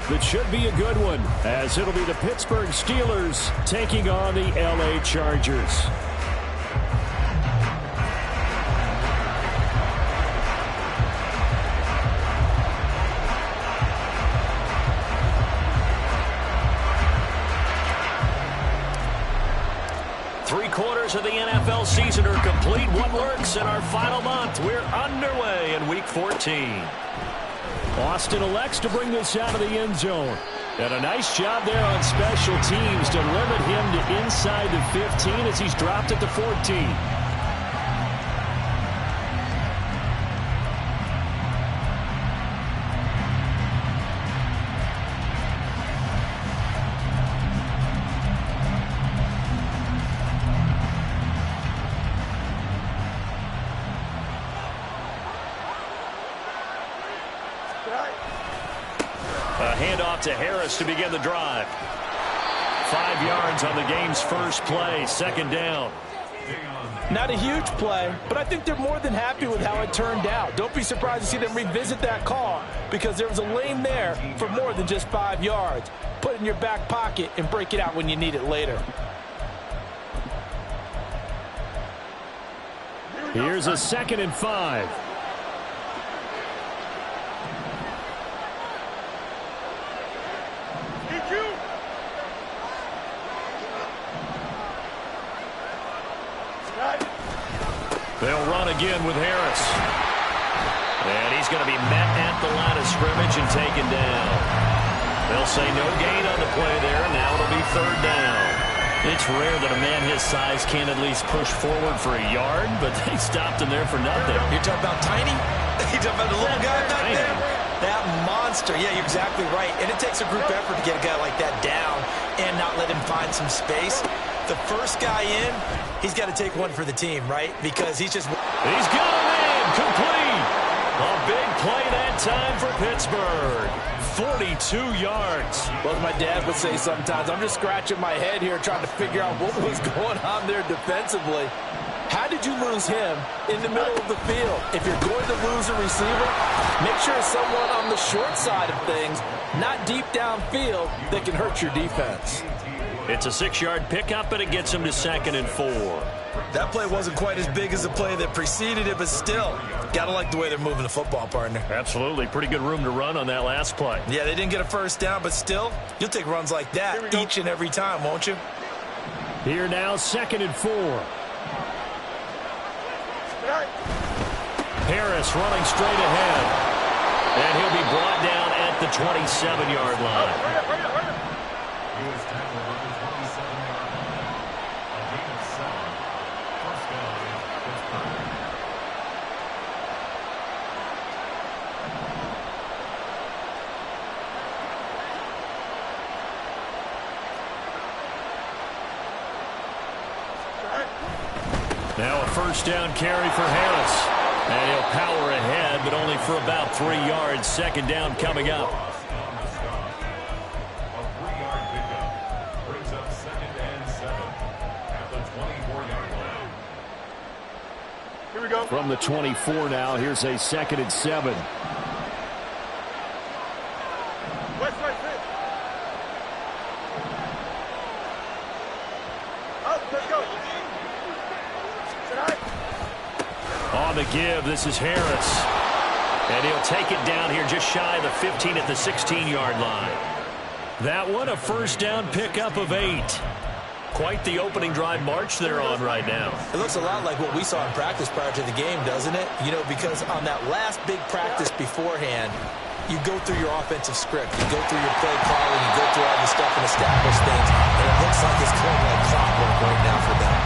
that should be a good one, as it'll be the Pittsburgh Steelers taking on the LA Chargers. Three-quarters of the NFL season are complete. What works in our final month? We're underway in Week 14. Austin elects to bring this out of the end zone. And a nice job there on special teams to limit him to inside the 15 as he's dropped at the 14. A handoff to Harris to begin the drive. 5 yards on the game's first play, second down. Not a huge play, but I think they're more than happy with how it turned out. Don't be surprised to see them revisit that call because there was a lane there for more than just 5 yards. Put it in your back pocket and break it out when you need it later. Here's a 2nd and 5. They'll run again with Harris. And he's going to be met at the line of scrimmage and taken down. They'll say no gain on the play there. Now it'll be 3rd down. It's rare that a man his size can't at least push forward for a yard, but they stopped him there for nothing. You're talking about tiny? You're talking about the little guy back there? That monster. Yeah, you're exactly right. And it takes a group effort to get a guy like that down and not let him find some space. The first guy in, he's got to take one for the team, right? Because he's just... He's got him in. Complete. A big play that time for Pittsburgh. 42 yards. Well, as my dad would say sometimes, I'm just scratching my head here trying to figure out what was going on there defensively. How did you lose him in the middle of the field? If you're going to lose a receiver, make sure it's someone on the short side of things, not deep downfield, that can hurt your defense. It's a 6-yard pickup, and it gets him to 2nd and 4. That play wasn't quite as big as the play that preceded it, but still, gotta like the way they're moving the football, partner. Absolutely. Pretty good room to run on that last play. Yeah, they didn't get a first down, but still, you'll take runs like that each and every time, won't you? Here now, 2nd and 4. Harris running straight ahead. And he'll be brought down at the 27-yard line. Now a 1st down carry for Harris. And he'll power ahead, but only for about 3 yards. 2nd down coming up. Here we go. From the 24 now, here's a 2nd and 7. West side pitch. Up, let's go. On the give, this is Harris. And he'll take it down here just shy of the 15 at the 16-yard line. That one, a 1st down pickup of 8. Quite the opening drive march they're on right now. It looks a lot like what we saw in practice prior to the game, doesn't it? You know, because on that last big practice beforehand, you go through your offensive script, you go through your play calling, you go through all the stuff and establish things, and it looks like it's going like clockwork right now for them.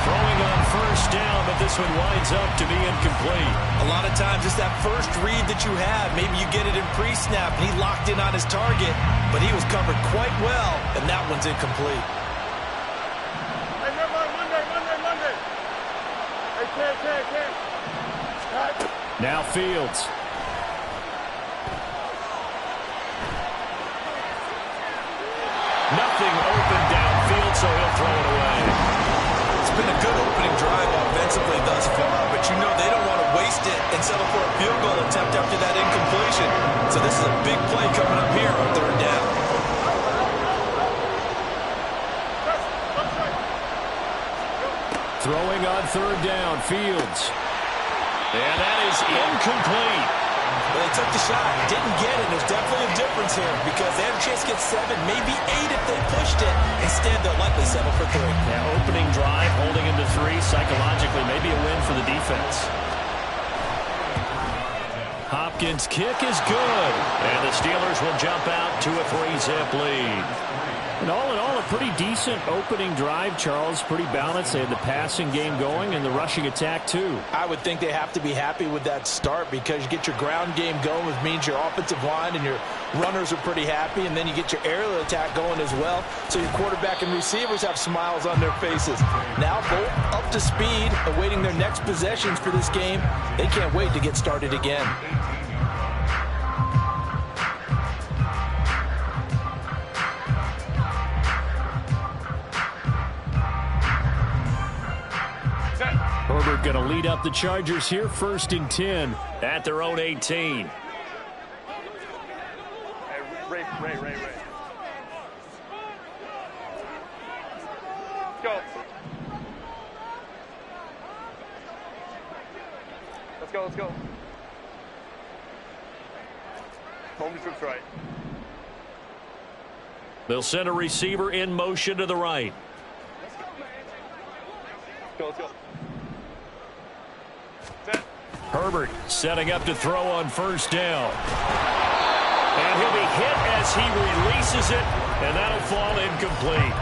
Throwing on 1st down, but this one winds up to be incomplete. A lot of times, it's that first read that you have. Maybe you get it in pre-snap, and he locked in on his target, but he was covered quite well, and that one's incomplete. Hey, Monday. Hey, Ken. Now Fields. Nothing open downfield, so he'll throw it away. It's been a good opening drive offensively thus far, but you know they don't want to waste it and settle for a field goal attempt after that incompletion. So this is a big play coming up here on 3rd down. third down. Fields. And that is incomplete. Well, they took the shot, didn't get it. There's definitely a difference here because they had a chance to get 7, maybe 8 if they pushed it. Instead, they'll likely settle for 3. Yeah, opening drive, holding into 3. Psychologically, maybe a win for the defense. Hopkins' kick is good. And the Steelers will jump out to a 3-zip lead. And all in all, a pretty decent opening drive, Charles. Pretty balanced. They had the passing game going and the rushing attack, too. I would think they have to be happy with that start because you get your ground game going, which means your offensive line and your runners are pretty happy, and then you get your aerial attack going as well. So your quarterback and receivers have smiles on their faces. Now both up to speed, awaiting their next possessions for this game. They can't wait to get started again. Herbert going to lead up the Chargers here, 1st and 10 at their own 18. Hey, Ray. Let's go. Home troops right. They'll send a receiver in motion to the right. Let's go. Herbert setting up to throw on 1st down. And he'll be hit as he releases it, and that'll fall incomplete.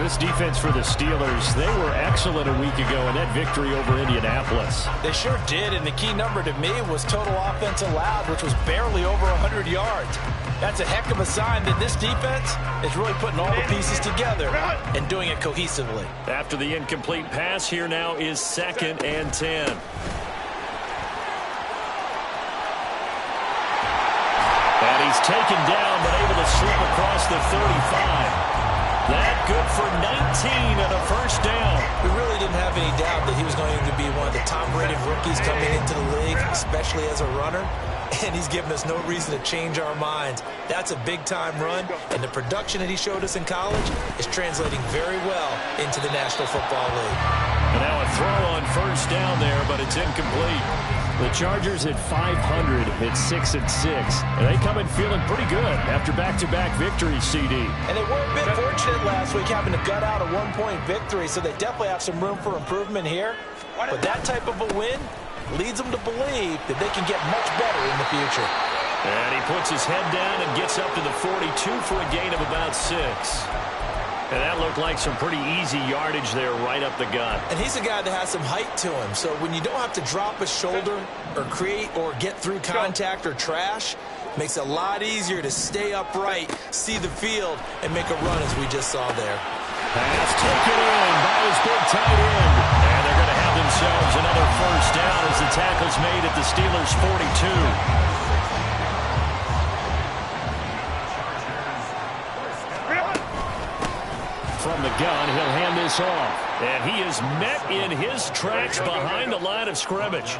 This defense for the Steelers, they were excellent a week ago in that victory over Indianapolis. They sure did, and the key number to me was total offense allowed, which was barely over 100 yards. That's a heck of a sign that this defense is really putting all the pieces together and doing it cohesively. After the incomplete pass, here now is 2nd and 10. And he's taken down, but able to slip across the 35. That good for 19 and a 1st down. We really didn't have any doubt that he was going to be one of the top-rated rookies coming into the league, especially as a runner. And he's given us no reason to change our minds. That's a big-time run, and the production that he showed us in college is translating very well into the National Football League. And now a throw on 1st down there, but it's incomplete. The Chargers at 500 at 6-6, and they come in feeling pretty good after back-to-back victories, CD. And they were a bit fortunate last week having to gut out a 1-point victory, so they definitely have some room for improvement here. But that type of a win leads them to believe that they can get much better in the future. And he puts his head down and gets up to the 42 for a gain of about 6. And that looked like some pretty easy yardage there right up the gut. And he's a guy that has some height to him. So when you don't have to drop a shoulder or create or get through contact or trash, it makes it a lot easier to stay upright, see the field, and make a run as we just saw there. Pass taken in by his big tight end. And they're going to have themselves another 1st down as the tackle's made at the Steelers' 42. From the gun, he'll hand this off. And he is met in his tracks behind the line of scrimmage.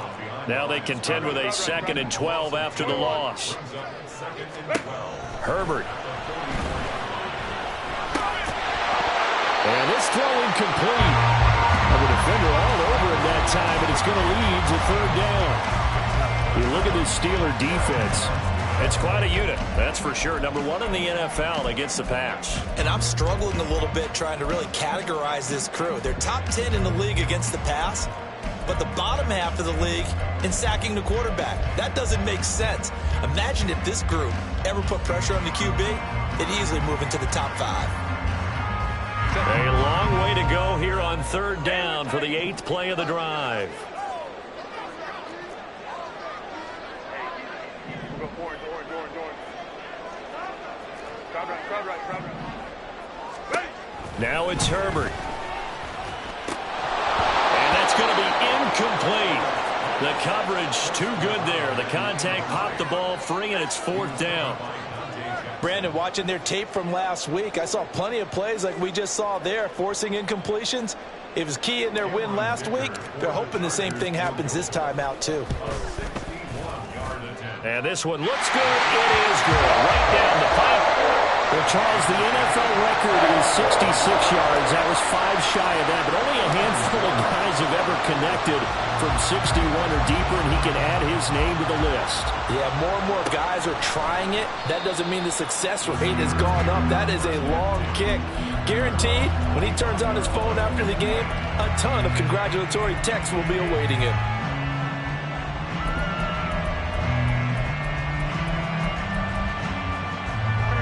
Now they contend with a 2nd and 12 after the loss. Herbert. And this throw incomplete. And the defender all over him that time, and it's going to lead to 3rd down. You look at this Steeler defense. It's quite a unit, that's for sure. Number 1 in the NFL against the pass. And I'm struggling a little bit trying to really categorize this crew. They're top 10 in the league against the pass, but the bottom half of the league in sacking the quarterback. That doesn't make sense. Imagine if this group ever put pressure on the QB, it'd easily move into the top 5. A long way to go here on 3rd down for the 8th play of the drive. Crowd right. Now it's Herbert. And that's going to be incomplete. The coverage too good there. The contact popped the ball free, and it's 4th down. Brandon, watching their tape from last week, I saw plenty of plays like we just saw there, forcing incompletions. It was key in their win last week. They're hoping the same thing happens this time out, too. And this one looks good. It is good. Right down the pipe. They'll Charles, the NFL record is 66 yards. That was 5 shy of that, but only a handful of guys have ever connected from 61 or deeper, and he can add his name to the list. Yeah, more and more guys are trying it. That doesn't mean the success rate has gone up. That is a long kick. Guaranteed, when he turns on his phone after the game, a ton of congratulatory texts will be awaiting him.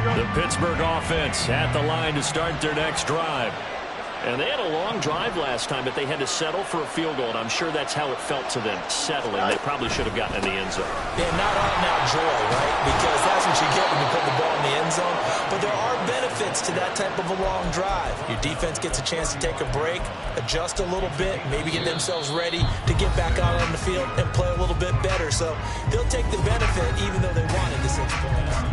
The Pittsburgh offense at the line to start their next drive. And they had a long drive last time, but they had to settle for a field goal, and I'm sure that's how it felt to them, settling. They probably should have gotten in the end zone. Yeah, not out-and-out joy, right? Because that's what you get when you put the ball in the end zone. But there are benefits to that type of a long drive. Your defense gets a chance to take a break, adjust a little bit, maybe get themselves ready to get back out on the field and play a little bit better. So they'll take the benefit even though they wanted the 6 points.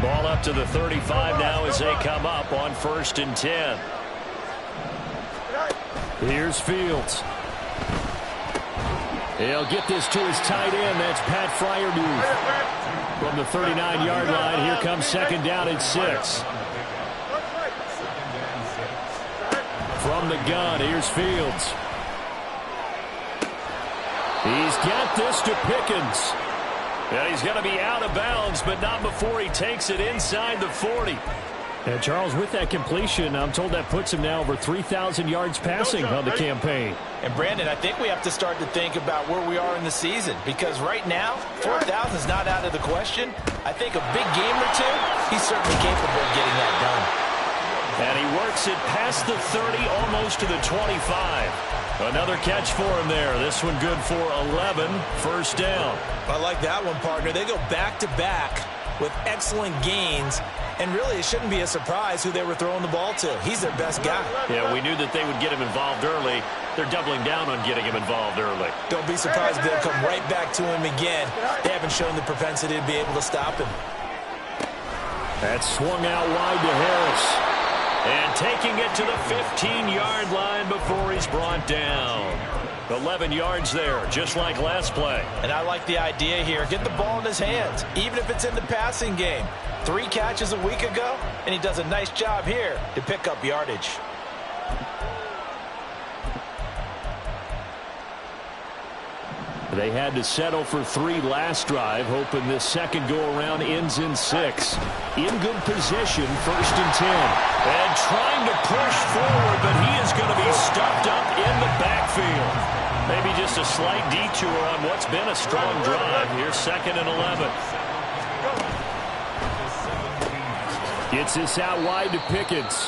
Ball up to the 35 now as they come up on 1st and 10. Here's Fields. He'll get this to his tight end. That's Pat Fryermuth. From the 39-yard line, here comes 2nd down and 6. From the gun, here's Fields. He's got this to Pickens. And he's going to be out of bounds, but not before he takes it inside the 40. And Charles, with that completion, I'm told that puts him now over 3,000 yards passing on the campaign. And Brandon, I think we have to start to think about where we are in the season, because right now, 4,000 is not out of the question. I think a big game or two, he's certainly capable of getting that done. And he works it past the 30, almost to the 25. Another catch for him there. This one good for 11, 1st down. I like that one, partner. They go back-to-back with excellent gains, and really it shouldn't be a surprise who they were throwing the ball to. He's their best guy. Yeah, we knew that they would get him involved early. They're doubling down on getting him involved early. Don't be surprised if they'll come right back to him again. They haven't shown the propensity to be able to stop him. That's swung out wide to Harris. And taking it to the 15-yard line before he's brought down. 11 yards there, just like last play. And I like the idea here. Get the ball in his hands, even if it's in the passing game. 3 catches a week ago, and he does a nice job here to pick up yardage. They had to settle for 3 last drive, hoping this second go-around ends in 6. In good position, 1st and 10. And trying to push forward, but he is going to be stuffed up in the backfield. Maybe just a slight detour on what's been a strong drive. Here's 2nd and 11. Gets this out wide to Pickens.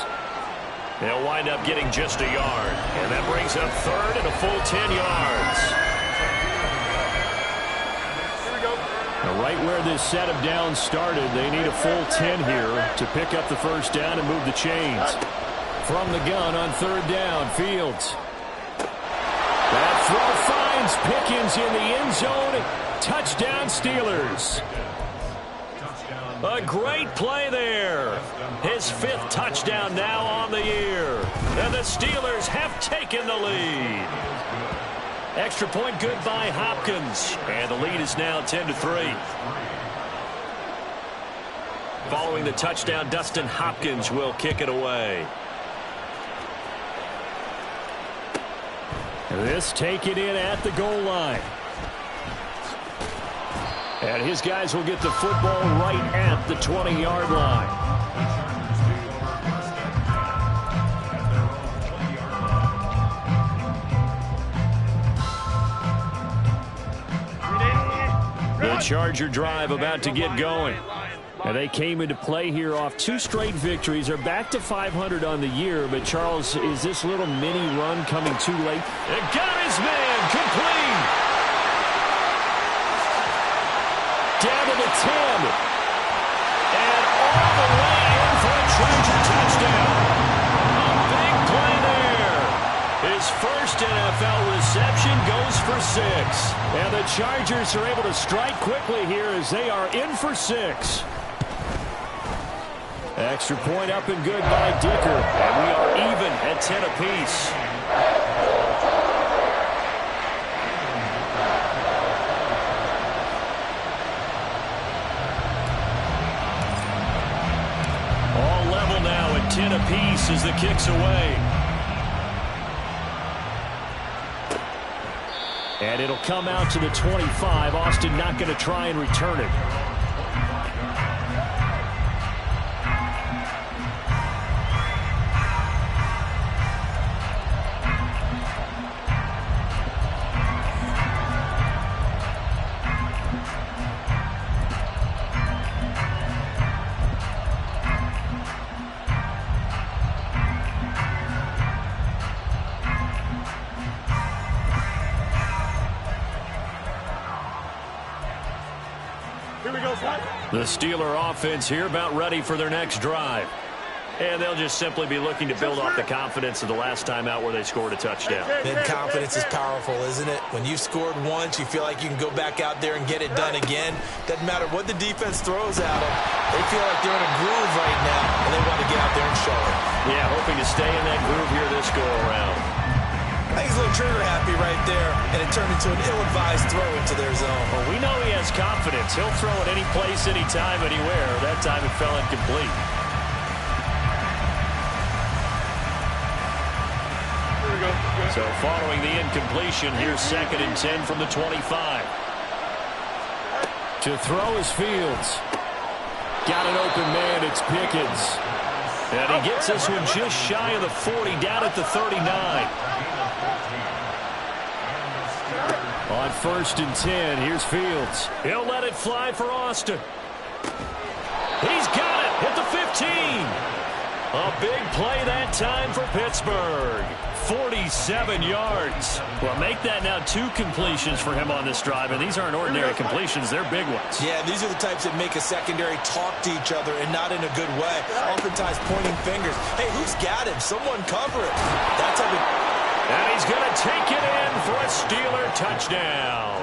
They'll wind up getting just a yard. And that brings up 3rd and a full 10 yards. Right where this set of downs started, they need a full 10 here to pick up the 1st down and move the chains. From the gun on 3rd down, Fields. That throw finds Pickens in the end zone. Touchdown, Steelers. A great play there. His 5th touchdown now on the year. And the Steelers have taken the lead. Extra point good by Hopkins. And the lead is now 10-3. Following the touchdown, Dustin Hopkins will kick it away. This taken in at the goal line. And his guys will get the football right at the 20-yard line. The Charger drive about to get going. And they came into play here off 2 straight victories. They're back to 500 on the year. But, Charles, is this little mini run coming too late? And got his man complete. Down to the 10. And all the way in for a Charger touchdown. A big play there. His first NFL reception goes for 6. And the Chargers are able to strike quickly here as they are in for 6. Extra point up and good by Dicker. And we are even at 10 apiece. All level now at 10 apiece as the kick's away. And it'll come out to the 25. Austin not going to try and return it. The Steeler offense here about ready for their next drive. And they'll just simply be looking to build off the confidence of the last time out where they scored a touchdown. And confidence is powerful, isn't it? When you've scored once, you feel like you can go back out there and get it done again. Doesn't matter what the defense throws at them. They feel like they're in a groove right now, and they want to get out there and show it. Yeah, hoping to stay in that groove here this go-around. I think he's a little trigger happy right there, and it turned into an ill-advised throw into their zone. Well, we know he has confidence. He'll throw it any place, anytime, anywhere. That time it fell incomplete. So following the incompletion, here's 2nd and 10 from the 25. To throw is Fields. Got an open man. It's Pickens. And he gets this one just shy of the 40, down at the 39. On 1st and 10, here's Fields. He'll let it fly for Austin. He's got it at the 15. A big play that time for Pittsburgh. 47 yards. Well, make that now 2 completions for him on this drive, and these aren't ordinary completions. They're big ones. Yeah, these are the types that make a secondary talk to each other and not in a good way. Oftentimes pointing fingers. Hey, who's got him? Someone cover it. That's how we... And he's going to take it in for a Steeler touchdown.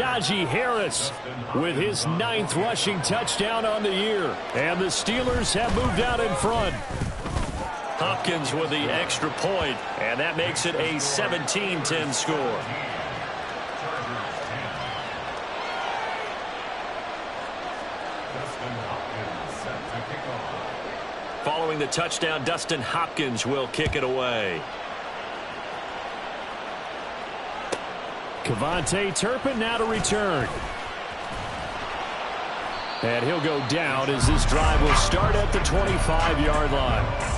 Najee Harris with his 9th rushing touchdown on the year. And the Steelers have moved out in front. Hopkins with the extra point, and that makes it a 17-10 score. Following the touchdown, Dustin Hopkins will kick it away. Kevontae Turpin now to return. And he'll go down as this drive will start at the 25-yard line.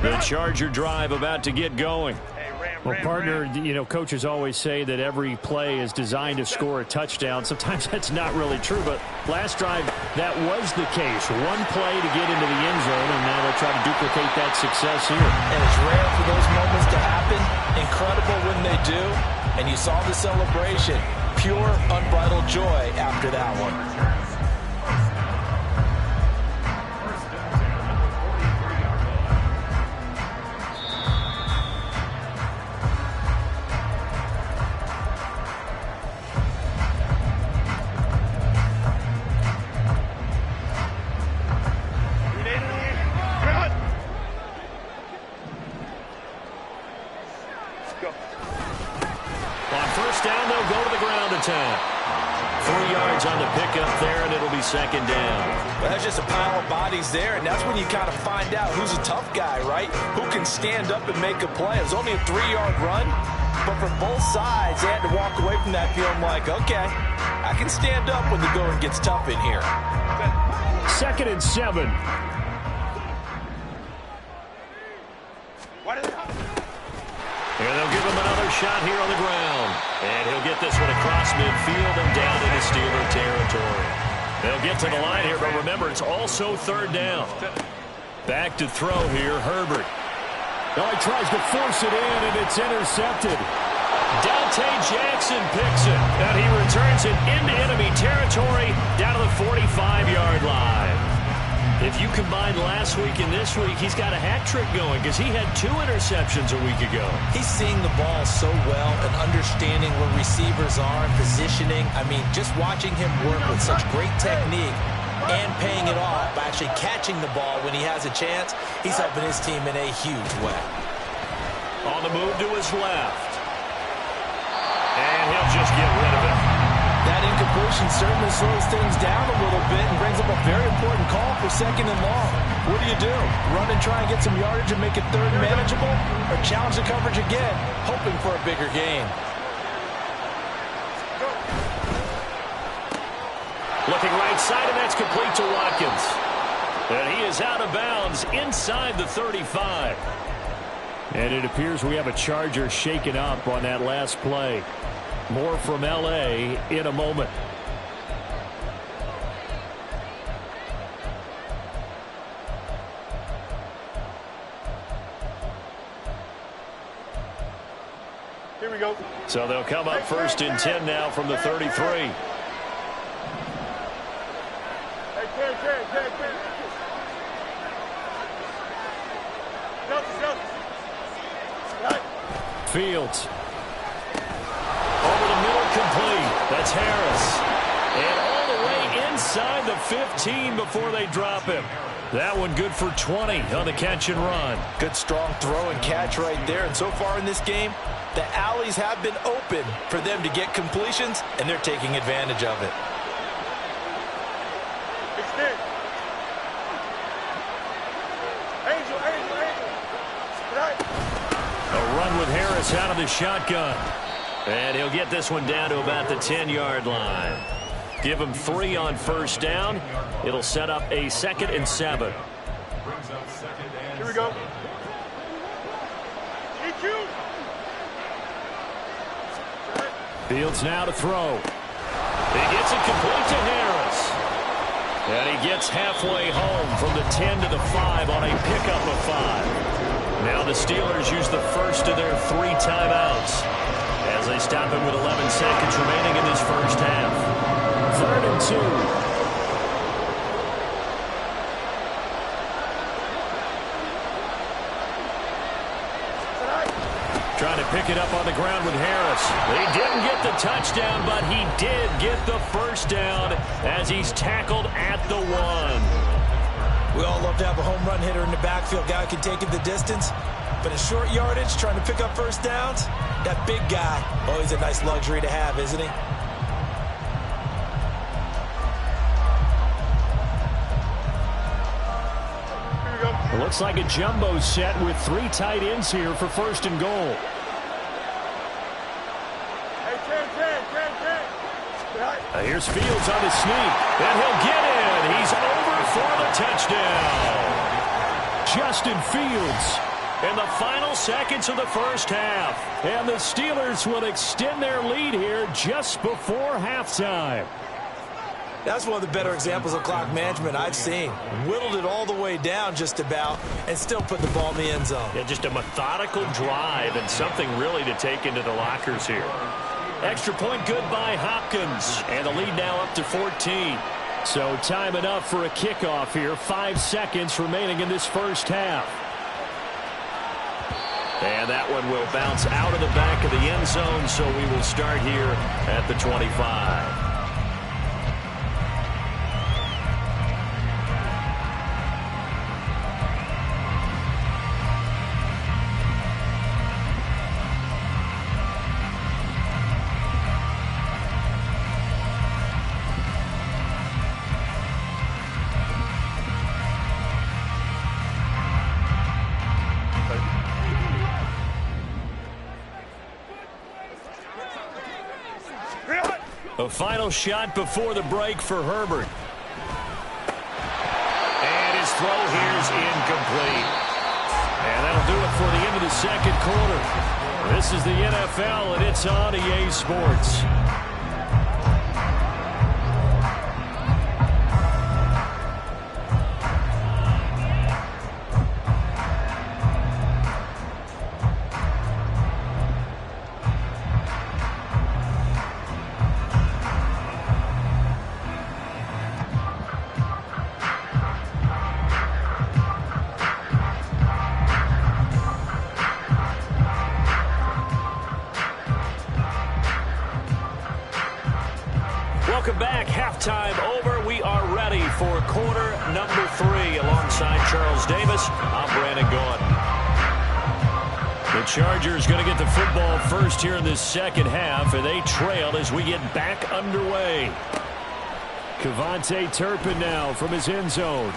The Charger drive about to get going. Well, partner, you know, coaches always say that every play is designed to score a touchdown. Sometimes that's not really true, but last drive, that was the case. One play to get into the end zone, and now they'll try to duplicate that success here. And it's rare for those moments to happen. Incredible when they do. And you saw the celebration. Pure, unbridled joy after that one. Attack. 3 yards on the pickup there, and it'll be 2nd down. Well, that's just a pile of bodies there, and that's when you kind of find out who's a tough guy, right? Who can stand up and make a play. It was only a 3-yard run, but from both sides, they had to walk away from that feeling like, okay, I can stand up when the going gets tough in here. 2nd and 7. And they'll give him another shot here on the ground. And he'll get this one across midfield and down into Steeler territory. They'll get to the line here, but remember, it's also 3rd down. Back to throw here, Herbert. Oh, he tries to force it in, and it's intercepted. Dante Jackson picks it, and he returns it into enemy territory down to the 45-yard line. If you combine last week and this week, he's got a hat trick going because he had 2 interceptions a week ago. He's seeing the ball so well and understanding where receivers are and positioning. I mean, just watching him work with such great technique and paying it off by actually catching the ball when he has a chance, he's helping his team in a huge way. On the move to his left. And he'll just get rid of it. That incompletion certainly slows things down a little bit and brings up a very important call for 2nd and long. What do? Run and try and get some yardage and make it 3rd and manageable? Or challenge the coverage again, hoping for a bigger gain? Looking right side, and that's complete to Watkins. And he is out of bounds inside the 35. And it appears we have a Charger shaken up on that last play. More from L.A. in a moment. Here we go. So they'll come up 1st and 10 now from the 33. Hey, Ken. Fields. Over the middle, complete. That's Harris. And all the way inside the 15 before they drop him. That one good for 20 on the catch and run. Good strong throw and catch right there. And so far in this game, the alleys have been open for them to get completions, and they're taking advantage of it. Extend. Angel. Right. A run with Harris out of the shotgun. And he'll get this one down to about the 10-yard line. Give him 3 on 1st down. It'll set up a 2nd and 7. Here we go. EQ. Fields now to throw. He gets it complete to Harris. And he gets halfway home from the 10 to the 5 on a pickup of 5. Now the Steelers use the first of their 3 timeouts as they stop him with 11 seconds remaining in this first half. 3rd and 2. Trying to pick it up on the ground with Harris. He didn't get the touchdown, but he did get the first down as he's tackled at the 1. We all love to have a home run hitter in the backfield. Guy can take it the distance. But in short yardage, trying to pick up first downs, that big guy, always a nice luxury to have, isn't he? It looks like a jumbo set with 3 tight ends here for 1st and goal. Hey, Ken. Here's Fields on the sneak, and he'll get in. He's over for the touchdown. Justin Fields in the final seconds of the first half. And the Steelers will extend their lead here just before halftime. That's one of the better examples of clock management I've seen. Whittled it all the way down just about and still put the ball in the end zone. Yeah, just a methodical drive and something really to take into the lockers here. Extra point good by Hopkins. And the lead now up to 14. So time enough for a kickoff here. 5 seconds remaining in this first half. And that one will bounce out of the back of the end zone, so we will start here at the 25. A final shot before the break for Herbert. And his throw here is incomplete. And that'll do it for the end of the second quarter. This is the NFL, and it's on EA Sports. Welcome back. Halftime over. We are ready for quarter number 3. Alongside Charles Davis, I'm Brandon Gaudin. The Chargers going to get the football first here in this second half, and they trail as we get back underway. Kevontae Turpin now from his end zone.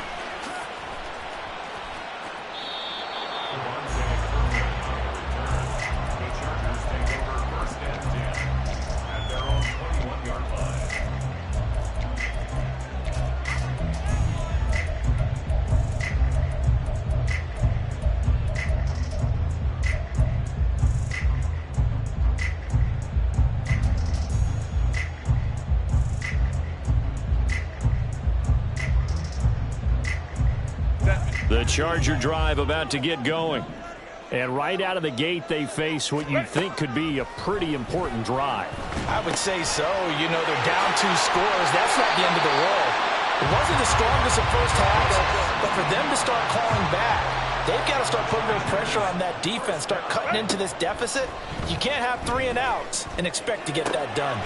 The Charger drive about to get going. And right out of the gate, they face what you'd think could be a pretty important drive. I would say so. You know, they're down 2 scores. That's not the end of the world. It wasn't the strongest of first halves, but for them to start calling back, they've got to start putting more pressure on that defense, start cutting into this deficit. You can't have 3 and outs and expect to get that done.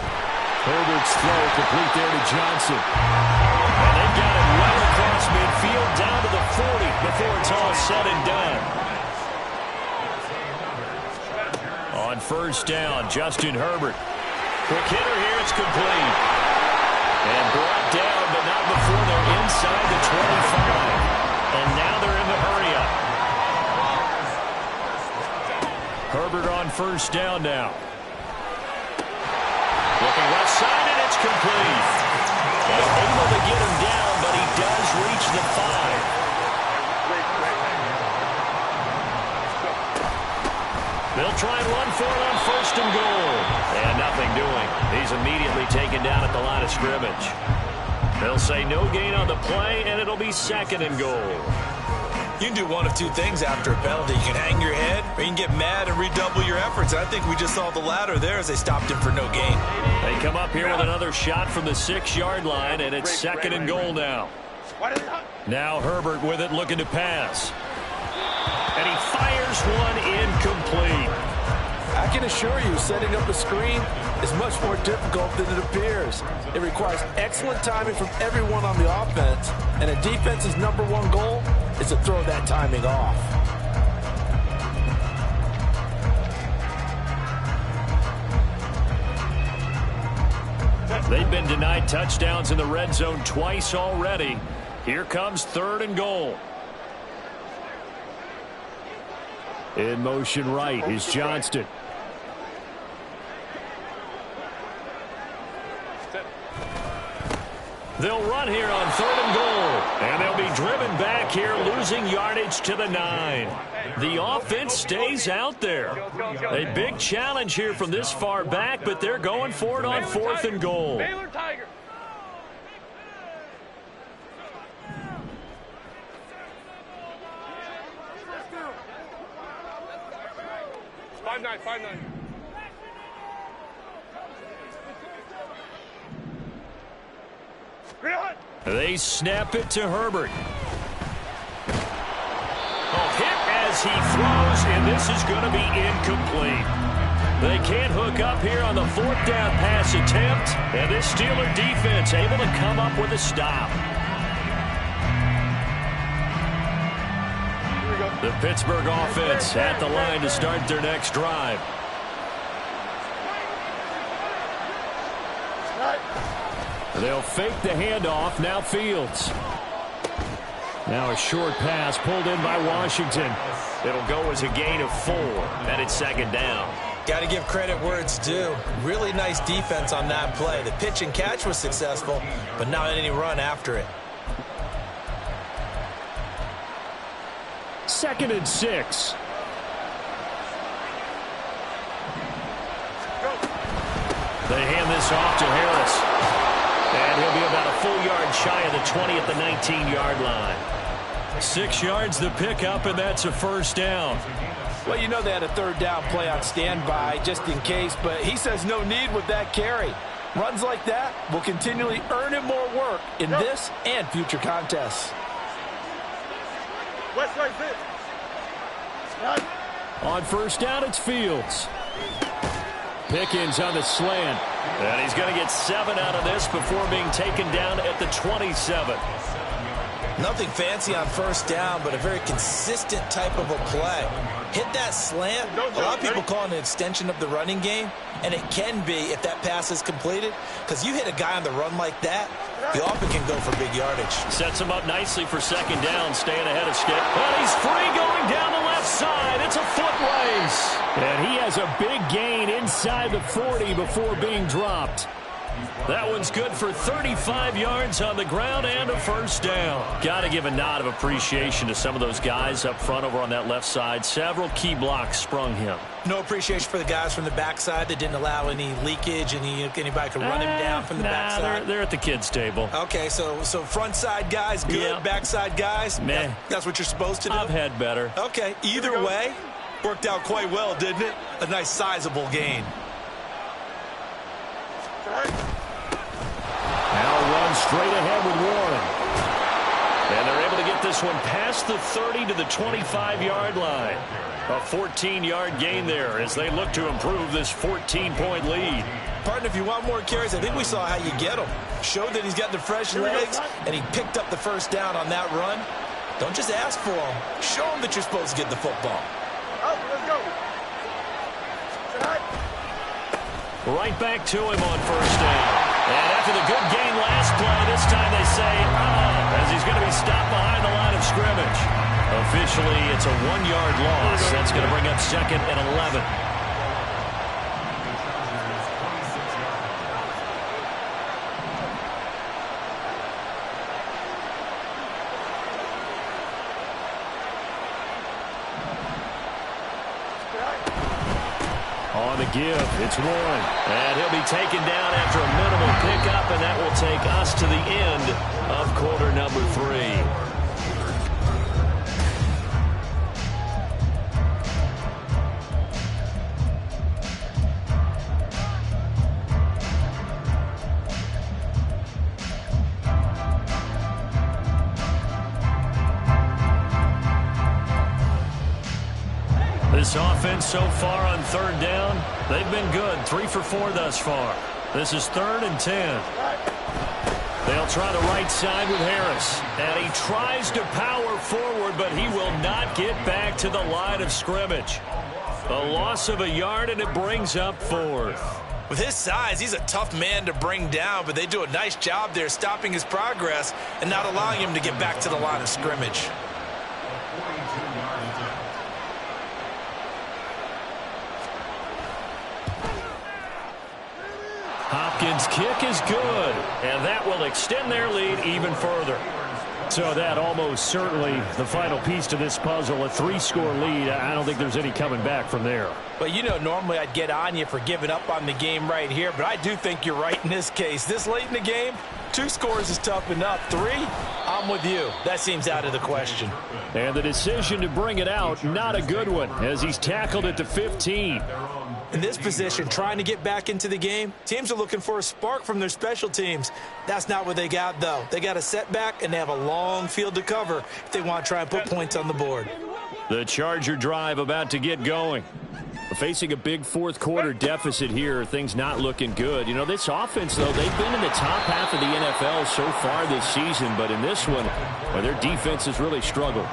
Herbert's throw complete there to Johnson. And they've got it right across midfield down to the 40 before it's all said and done. On first down, Justin Herbert. Quick hitter here, it's complete. And brought down, but not before they're inside the 25. And now they're in the hurry-up. Herbert on first down now. Looking left side, and it's complete. Able to get him down, but he does reach the 5. They'll try and run for it on first and goal. And nothing doing. He's immediately taken down at the line of scrimmage. They'll say no gain on the play, and it'll be second and goal. You can do one of 2 things after a penalty. You can hang your head, or you can get mad and redouble your efforts. I think we just saw the latter there as they stopped him for no gain. They come up here with another shot from the 6-yard line, and it's second and goal now. Now Herbert with it, looking to pass. And he fires one incomplete. I can assure you, setting up a screen is much more difficult than it appears. It requires excellent timing from everyone on the offense, and a defense's #1 goal is to throw that timing off. They've been denied touchdowns in the red zone twice already. Here comes third and goal. In motion right is Johnston. They'll run here on third and goal. And they'll be driven back here, losing yardage to the 9. The offense stays out there. A big challenge here from this far back, but they're going for it on fourth and goal. 5-9. They snap it to Herbert. Hit as he throws, and this is going to be incomplete. They can't hook up here on the 4th down pass attempt, and this Steeler defense able to come up with a stop. The Pittsburgh offense at the line to start their next drive. They'll fake the handoff. Now Fields. Now a short pass pulled in by Washington. It'll go as a gain of 4, and it's second down. Got to give credit where it's due. Really nice defense on that play. The pitch and catch was successful, but not any run after it. 2nd and 6. They hand this off to Harris. And he'll be about a full yard shy of the 20 at the 19-yard line. 6 yards the pickup, and that's a first down. Well, you know they had a 3rd down play on standby just in case, but he says no need with that carry. Runs like that will continually earn him more work in this and future contests. West side fit. On first down, it's Fields. Pickens on the slant. And he's going to get 7 out of this before being taken down at the 27. Nothing fancy on first down, but a very consistent type of a play. Hit that slant. A lot of people call it an extension of the running game, and it can be if that pass is completed, because you hit a guy on the run like that, you often can go for big yardage. Sets him up nicely for second down, staying ahead of Skip. And he's free going down the left side. It's a foot race. And he has a big gain inside the 40 before being dropped. That one's good for 35 yards on the ground and a first down. Got to give a nod of appreciation to some of those guys up front over on that left side. Several key blocks sprung him. No appreciation for the guys from the backside that didn't allow any leakage, anybody could run him down from the backside. They're at the kids' table. Okay, so front side guys good, Yeah. backside guys, Meh. that's what you're supposed to do? I've had better. Okay, either way, worked out quite well, didn't it? A nice sizable gain. Now run straight ahead with Warren. And they're able to get this one past the 30 to the 25-yard line. A 14-yard gain there as they look to improve this 14-point lead. Partner, if you want more carries, I think we saw how you get him. Showed that he's got the fresh legs, and he picked up the first down on that run. Don't just ask for him. Show him that you're supposed to get the football. Let's go. Right back to him on first down. And after the good gain last play, this time they say, as he's going to be stopped behind the line of scrimmage. Officially, it's a 1-yard loss. That's going to bring up second and 11. On the give, it's Warren. And he'll be taken down after a minimal pickup, and that will take us to the end of quarter number 3. This offense so far on third down, they've been good. 3 for 4 thus far. This is 3rd and 10. They'll try the right side with Harris. And he tries to power forward, but he will not get back to the line of scrimmage. A loss of a yard, and it brings up 4th. With his size, he's a tough man to bring down, but they do a nice job there stopping his progress and not allowing him to get back to the line of scrimmage. Hopkins' kick is good, and that will extend their lead even further. So that almost certainly the final piece to this puzzle, a 3-score lead. I don't think there's any coming back from there. But, you know, normally I'd get on you for giving up on the game right here, but I do think you're right in this case. This late in the game, 2 scores is tough enough. 3, I'm with you. That seems out of the question. And the decision to bring it out, not a good one, as he's tackled at the 15. In this position, trying to get back into the game, teams are looking for a spark from their special teams. That's not what they got, though. They got a setback, and they have a long field to cover if they want to try and put points on the board. The Charger drive about to get going. Facing a big fourth-quarter deficit here, things not looking good. You know, this offense, though, they've been in the top half of the NFL so far this season, but in this one, well, their defense has really struggled.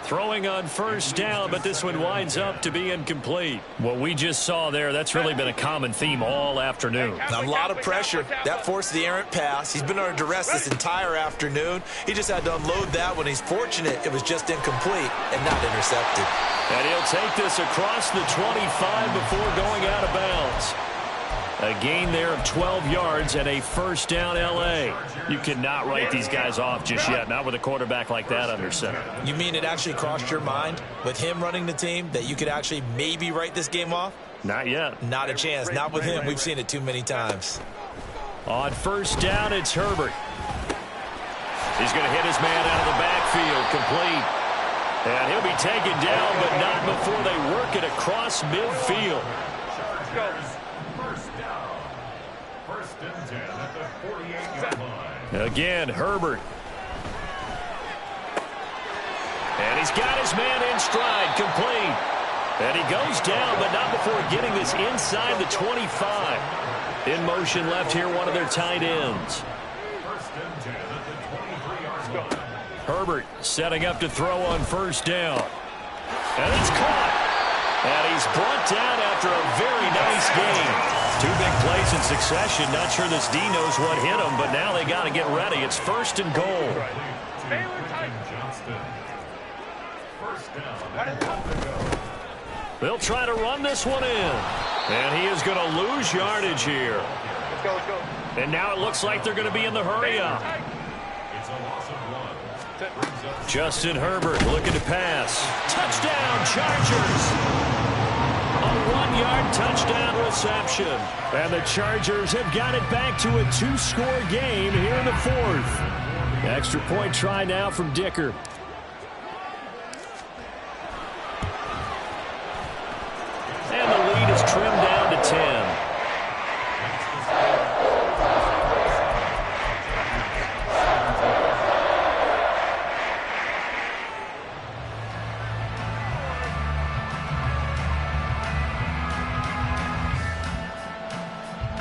Throwing on first down, but this one winds up to be incomplete. What we just saw there, that's really been a common theme all afternoon. A lot of pressure. That forced the errant pass. He's been under duress this entire afternoon. He just had to unload that when he's fortunate it was just incomplete and not intercepted. And he'll take this across the 25 before going out of bounds. A gain there of 12 yards and a first down L.A. You cannot write these guys off just yet, not with a quarterback like that under center. You mean it actually crossed your mind with him running the team that you could actually maybe write this game off? Not yet. Not a chance. Not with him. We've seen it too many times. On first down, it's Herbert. He's going to hit his man out of the backfield, complete. And he'll be taken down, but not before they work it across midfield. Again, Herbert. And he's got his man in stride, complete. And he goes down, but not before getting this inside the 25. In motion left here, one of their tight ends. Herbert setting up to throw on first down. And it's caught. And he's brought down after a very nice game. 2 big plays in succession. Not sure this D knows what hit him, but now they got to get ready. It's first and goal. They'll try to run this one in. And he is going to lose yardage here. Let's go. And now it looks like they're going to be in the hurry-up. Justin Herbert looking to pass. Touchdown, Chargers. A 1-yard touchdown reception. And the Chargers have got it back to a 2-score game here in the 4th. Extra point try now from Dicker. And the lead is trimmed down to 10.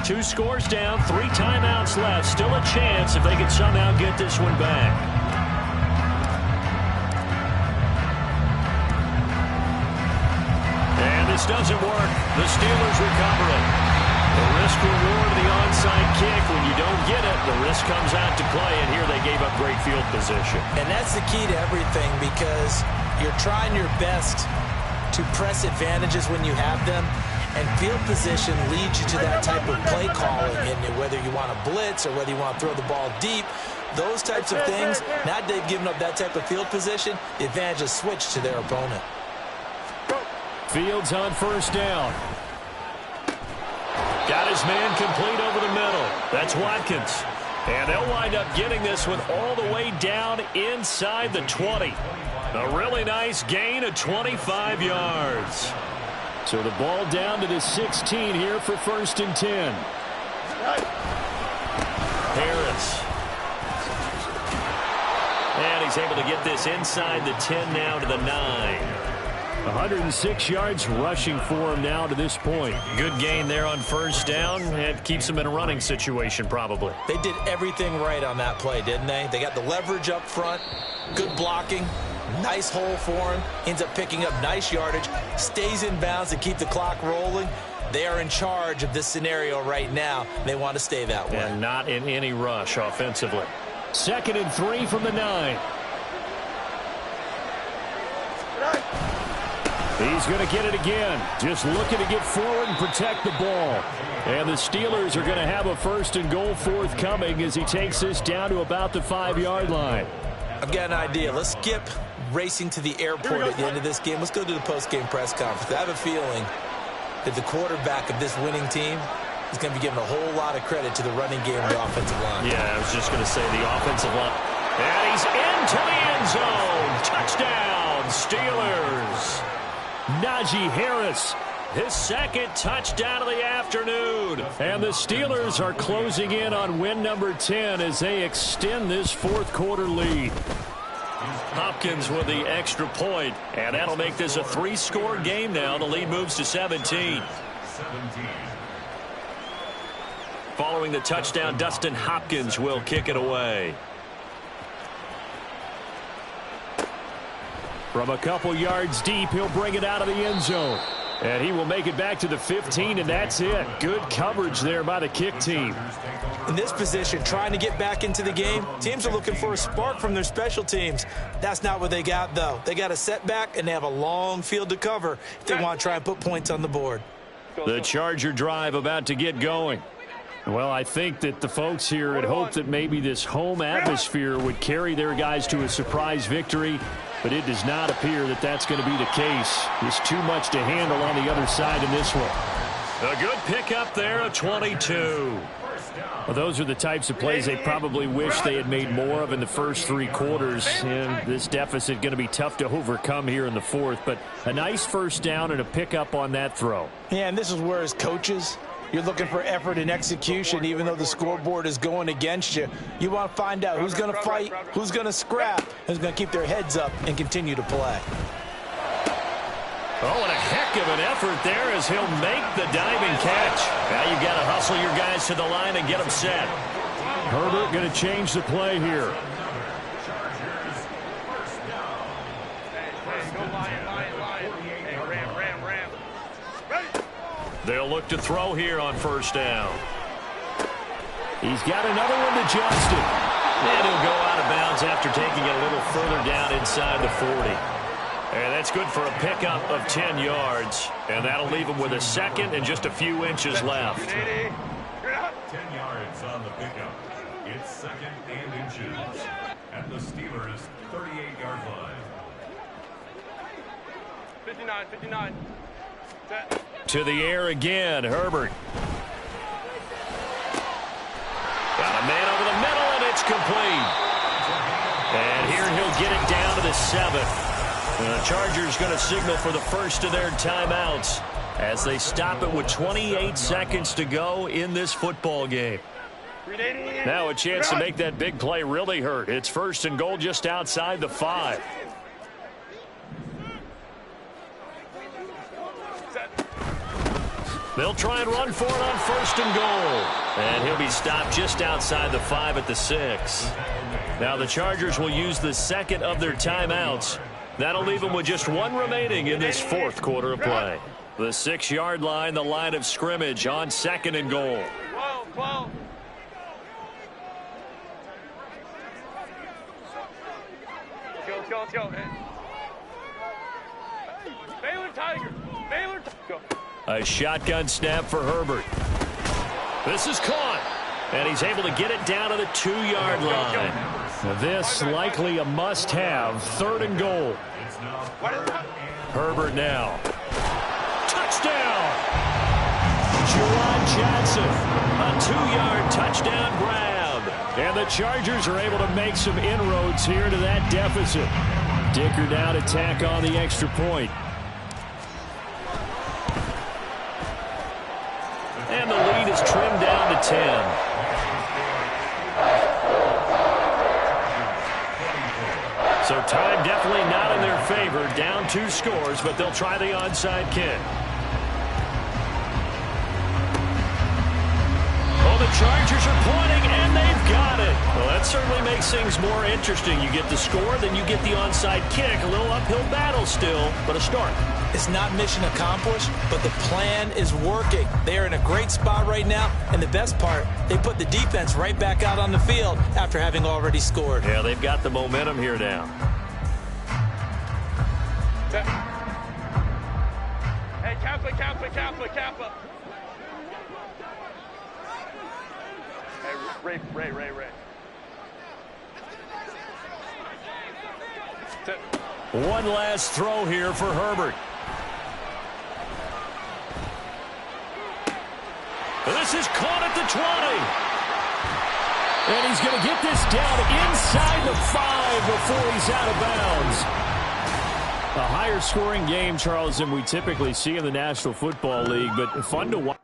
Two scores down, 3 timeouts left. Still a chance if they can somehow get this one back. And this doesn't work. The Steelers recover it. The risk reward of the onside kick. When you don't get it, the risk comes out to play, and here they gave up great field position. And that's the key to everything, because you're trying your best to press advantages when you have them. And field position leads you to that type of play calling, and whether you want to blitz or whether you want to throw the ball deep, those types of things, now that they've given up that type of field position, the advantage is switched to their opponent. Fields on first down. Got his man complete over the middle. That's Watkins. And they'll wind up getting this one all the way down inside the 20. A really nice gain of 25 yards. So the ball down to the 16 here for first and 10. Harris. And he's able to get this inside the 10 now to the 9. 106 yards rushing for him now to this point. Good gain there on first down. And keeps him in a running situation probably. They did everything right on that play, didn't they? They got the leverage up front, good blocking. Nice hole for him. Ends up picking up nice yardage. Stays in bounds to keep the clock rolling. They are in charge of this scenario right now. They want to stay that way. And not in any rush offensively. 2nd and 3 from the 9. He's going to get it again. Just looking to get forward and protect the ball. And the Steelers are going to have a first and goal forthcoming as he takes this down to about the 5-yard line. I've got an idea. Let's skip racing to the airport at the end of this game. Let's go to the post-game press conference. I have a feeling that the quarterback of this winning team is going to be given a whole lot of credit to the running game of the offensive line. Yeah, I was just going to say the offensive line. And he's into the end zone. Touchdown, Steelers. Najee Harris, his 2nd touchdown of the afternoon. And the Steelers are closing in on win number 10 as they extend this 4th quarter lead. Hopkins with the extra point, and that'll make this a 3-score game now. The lead moves to 17. Following the touchdown, Dustin Hopkins will kick it away. From a couple yards deep, he'll bring it out of the end zone. And he will make it back to the 15, and that's it. Good coverage there by the kick team. In this position, trying to get back into the game, teams are looking for a spark from their special teams. That's not what they got, though. They got a setback, and they have a long field to cover if they want to try and put points on the board. The Charger drive about to get going. Well, I think that the folks here had hoped that maybe this home atmosphere would carry their guys to a surprise victory, but it does not appear that that's going to be the case. There's too much to handle on the other side in this one. A good pickup there of 22. Well, those are the types of plays they probably wish they had made more of in the first 3 quarters. And this deficit going to be tough to overcome here in the 4th. But a nice first down and a pickup on that throw. Yeah, and this is where as coaches, you're looking for effort and execution, even though the scoreboard is going against you. You want to find out who's going to fight, who's going to scrap, who's going to keep their heads up and continue to play. Oh, and a heck of an effort there as he'll make the diving catch. Now you've got to hustle your guys to the line and get them set. Herbert going to change the play here. They'll look to throw here on first down. He's got another one to Johnston. And he'll go out of bounds after taking it a little further down inside the 40. And that's good for a pickup of 10 yards. And that'll leave him with a second and just a few inches left. 10 yards on the pickup. It's second and inches at the Steelers' 38-yard line. 59. Set. To the air again, Herbert. Got a man over the middle, and it's complete. And here he'll get it down to the 7. And the Chargers going to signal for the first of their timeouts as they stop it with 28 seconds to go in this football game. Now a chance to make that big play really hurt. It's first and goal just outside the 5. They'll try and run for it on first and goal. And he'll be stopped just outside the 5 at the 6. Now the Chargers will use the second of their timeouts. That'll leave them with just one remaining in this fourth quarter of play. The 6-yard line, the line of scrimmage on second and goal. 12. Let's go. Baylor Tiger. Go. A shotgun snap for Herbert. This is caught. And he's able to get it down to the 2-yard line. This likely a must-have. Third and goal. Herbert now. Touchdown! Juwan Johnson. A 2-yard touchdown grab. And the Chargers are able to make some inroads here to that deficit. Dicker now to tack on the extra point. And the lead is trimmed down to 10. So time definitely not in their favor. Down 2 scores, but they'll try the onside kick. Oh, the Chargers are pointing, and they've got it. Well, that certainly makes things more interesting. You get the score, then you get the onside kick. A little uphill battle still, but a start. It's not mission accomplished, but the plan is working. They're in a great spot right now, and the best part, they put the defense right back out on the field after having already scored. Yeah, they've got the momentum here now. Hey, Kappa. Hey, Ray. One last throw here for Herbert. This is caught at the 20. And he's going to get this down inside the 5 before he's out of bounds. A higher scoring game, Charles, than we typically see in the National Football League, but fun to watch.